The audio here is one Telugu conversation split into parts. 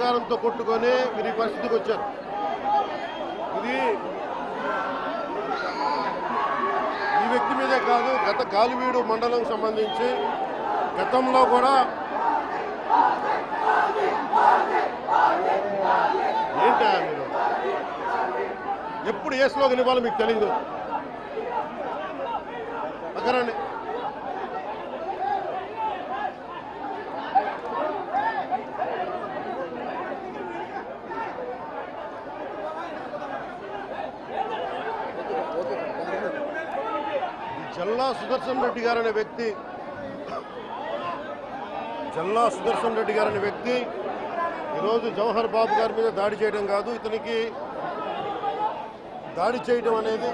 అహంకారంతో కొట్టుకొని మీరు ఈ పరిస్థితికి వచ్చారు. ఇది ఈ వ్యక్తి మీదే కాదు, గత గాలివీడు మండలం సంబంధించి గతంలో కూడా ఏంటా మీరు ఎప్పుడు ఏ స్లోగన్ ఇవ్వాలో మీకు తెలియదు. అక్కరండి జల్లా సుదర్శన్ రెడ్డి గారు అనే వ్యక్తి ఈరోజు జవహర్ బాబు గారి మీద దాడి చేయడం కాదు, ఇతనికి దాడి చేయడం అనేది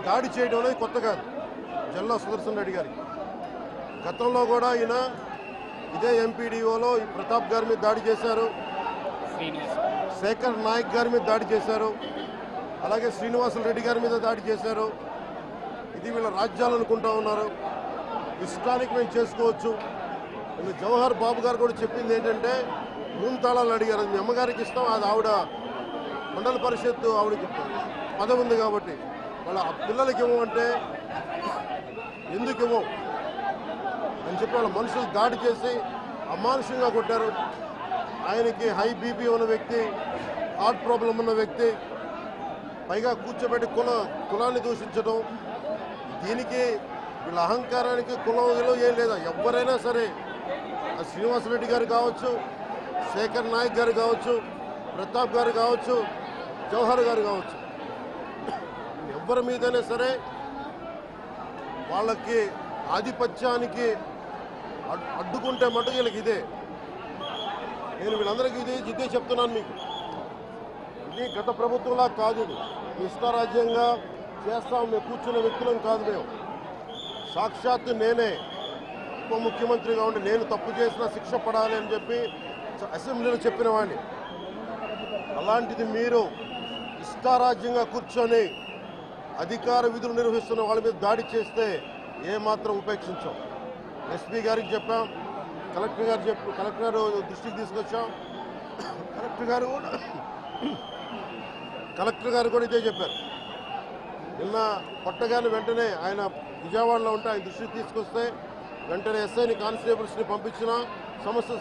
దాడి చేయడం అనేది కొత్త కాదు జల్లా సుదర్శన్ రెడ్డి గారికి. గతంలో కూడా ఈయన ఇదే ఎంపీడీఓలో ప్రతాప్ గారి మీద దాడి చేశారు, శేఖర్ నాయక్ గారి మీద దాడి చేశారు, అలాగే శ్రీనివాసులు రెడ్డి గారి మీద దాడి చేశారు. ఇది వీళ్ళ రాజ్యాలు అనుకుంటా ఉన్నారు, ఇష్టానికి మేము చేసుకోవచ్చు. జవహర్ బాబు గారు కూడా చెప్పింది ఏంటంటే రూమ్ తాళాలు అడిగారు, మీ అమ్మగారికి ఇస్తాం, అది ఆవిడ మండల పరిషత్తు ఆవిడకి పదవి ఉంది కాబట్టి వాళ్ళ పిల్లలకి ఇవ్వమంటే ఎందుకు ఇవ్వం అని చెప్పి వాళ్ళ మనుషులు దాడి చేసి అమానుషంగా కొట్టారు. ఆయనకి హై బీపీ ఉన్న వ్యక్తి, హార్ట్ ప్రాబ్లం ఉన్న వ్యక్తి, పైగా కూర్చోబెట్టి కులాన్ని దూషించడం. దీనికి వీళ్ళ అహంకారానికి కులం ఏం లేదా, ఎవరైనా సరే శ్రీనివాసరెడ్డి గారు కావచ్చు, శేఖర్ నాయక్ గారు కావచ్చు, ప్రతాప్ గారు కావచ్చు, జవహర్ గారు కావచ్చు, ఎవరి మీదైనా సరే వాళ్ళకి ఆధిపత్యానికి అడ్డుకుంటే మటుకు వీళ్ళకి ఇదే. నేను వీళ్ళందరికీ ఇదే చెప్తున్నాను మీకు. ఇది గత ప్రభుత్వంలా కాదు, ఇది ఇష్టారాజ్యంగా చేస్తాం మేము కూర్చున్న వ్యక్తులం కాదు. మేము సాక్షాత్తు నేనే ఉప ముఖ్యమంత్రిగా ఉండి నేను తప్పు చేసినా శిక్ష పడాలి అని చెప్పి అసెంబ్లీలో చెప్పిన వాడిని. అలాంటిది మీరు ఇష్టారాజ్యంగా కూర్చొని అధికార విధులు నిర్వహిస్తున్న వాళ్ళ మీద దాడి చేస్తే ఏమాత్రం ఉపేక్షించాం. ఎస్పీ గారికి చెప్పాం, కలెక్టర్ గారు దృష్టికి తీసుకొచ్చాం. కలెక్టర్ గారు కూడా ఇదే చెప్పారు. నిన్న కొట్టగానే వెంటనే ఆయన విజయవాడలో ఉంటే ఆయన దృష్టికి తీసుకొస్తే వెంటనే ఎస్ఐని కానిస్టేబుల్స్ని పంపించిన సమస్య